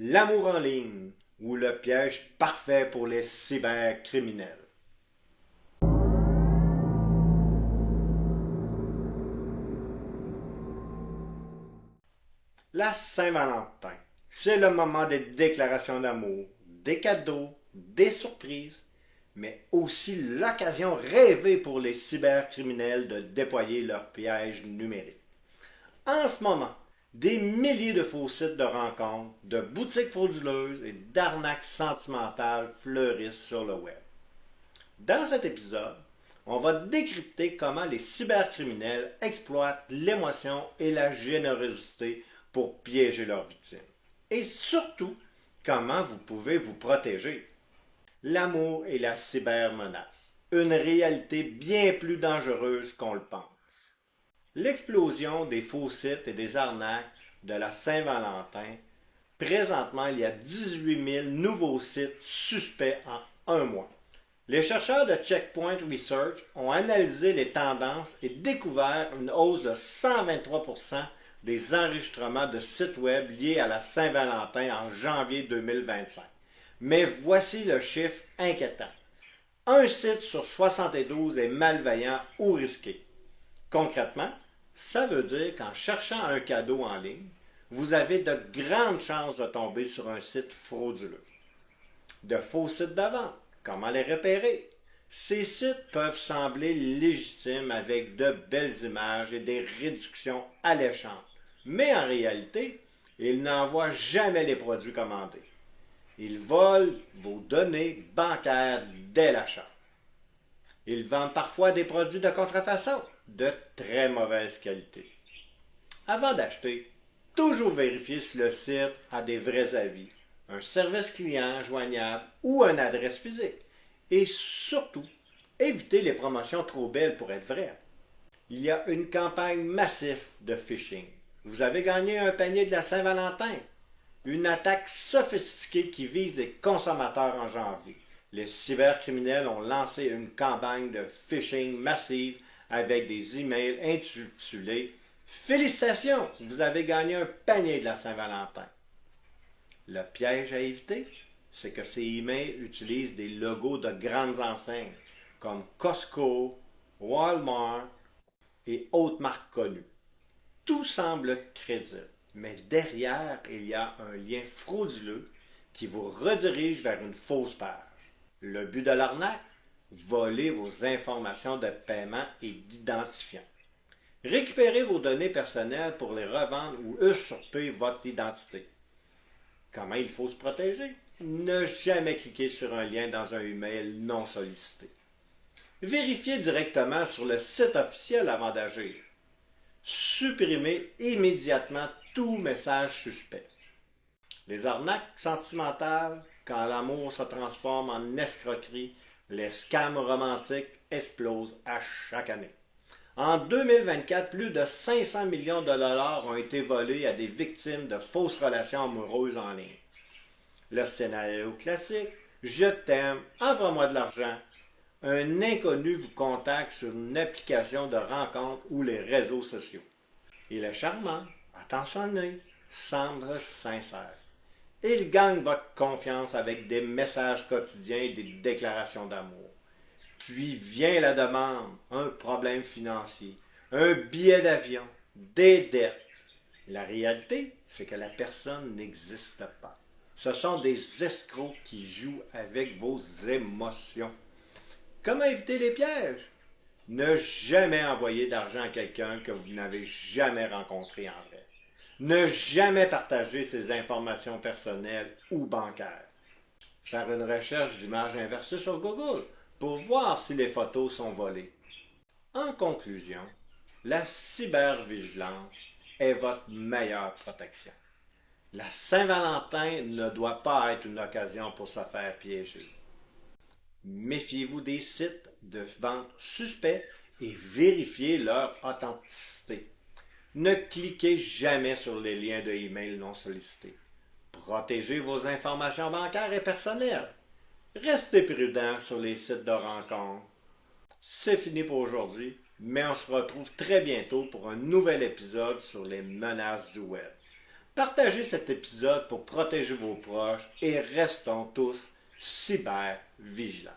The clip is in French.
L'amour en ligne ou le piège parfait pour les cybercriminels. La Saint-Valentin, c'est le moment des déclarations d'amour, des cadeaux, des surprises, mais aussi l'occasion rêvée pour les cybercriminels de déployer leurs pièges numériques. En ce moment, des milliers de faux sites de rencontres, de boutiques frauduleuses et d'arnaques sentimentales fleurissent sur le web. Dans cet épisode, on va décrypter comment les cybercriminels exploitent l'émotion et la générosité pour piéger leurs victimes. Et surtout, comment vous pouvez vous protéger. L'amour et la cybermenace, une réalité bien plus dangereuse qu'on le pense. L'explosion des faux sites et des arnaques de la Saint-Valentin. Présentement, il y a 18 000 nouveaux sites suspects en un mois. Les chercheurs de Checkpoint Research ont analysé les tendances et découvert une hausse de 123% des enregistrements de sites web liés à la Saint-Valentin en janvier 2025. Mais voici le chiffre inquiétant. Un site sur 72 est malveillant ou risqué. Concrètement, ça veut dire qu'en cherchant un cadeau en ligne, vous avez de grandes chances de tomber sur un site frauduleux. De faux sites de vente, comment les repérer? Ces sites peuvent sembler légitimes avec de belles images et des réductions alléchantes, mais en réalité, ils n'envoient jamais les produits commandés. Ils volent vos données bancaires dès l'achat. Ils vendent parfois des produits de contrefaçon, de très mauvaise qualité. Avant d'acheter, toujours vérifier si le site a des vrais avis, un service client joignable ou une adresse physique. Et surtout, évitez les promotions trop belles pour être vraies. Il y a une campagne massive de phishing. Vous avez gagné un panier de la Saint-Valentin. Une attaque sophistiquée qui vise les consommateurs en janvier. Les cybercriminels ont lancé une campagne de phishing massive avec des emails intitulés « Félicitations, vous avez gagné un panier de la Saint-Valentin ». Le piège à éviter, c'est que ces emails utilisent des logos de grandes enseignes comme Costco, Walmart et autres marques connues. Tout semble crédible, mais derrière, il y a un lien frauduleux qui vous redirige vers une fausse page. Le but de l'arnaque? Voler vos informations de paiement et d'identifiant. Récupérer vos données personnelles pour les revendre ou usurper votre identité. Comment il faut se protéger? Ne jamais cliquer sur un lien dans un email non sollicité. Vérifiez directement sur le site officiel avant d'agir. Supprimez immédiatement tout message suspect. Les arnaques sentimentales, quand l'amour se transforme en escroquerie, les scams romantiques explosent à chaque année. En 2024, plus de 500 millions de dollars ont été volés à des victimes de fausses relations amoureuses en ligne. Le scénario classique, je t'aime, envoie-moi de l'argent. Un inconnu vous contacte sur une application de rencontre ou les réseaux sociaux. Il est charmant, attentionné, semble sincère. Il gagne votre confiance avec des messages quotidiens et des déclarations d'amour. Puis vient la demande, un problème financier, un billet d'avion, des dettes. La réalité, c'est que la personne n'existe pas. Ce sont des escrocs qui jouent avec vos émotions. Comment éviter les pièges? Ne jamais envoyer d'argent à quelqu'un que vous n'avez jamais rencontré en vrai. Ne jamais partager ses informations personnelles ou bancaires. Faire une recherche d'images inversées sur Google pour voir si les photos sont volées. En conclusion, la cybervigilance est votre meilleure protection. La Saint-Valentin ne doit pas être une occasion pour se faire piéger. Méfiez-vous des sites de vente suspects et vérifiez leur authenticité. Ne cliquez jamais sur les liens de email non sollicités. Protégez vos informations bancaires et personnelles. Restez prudent sur les sites de rencontres. C'est fini pour aujourd'hui, mais on se retrouve très bientôt pour un nouvel épisode sur les menaces du web. Partagez cet épisode pour protéger vos proches et restons tous cyber vigilants.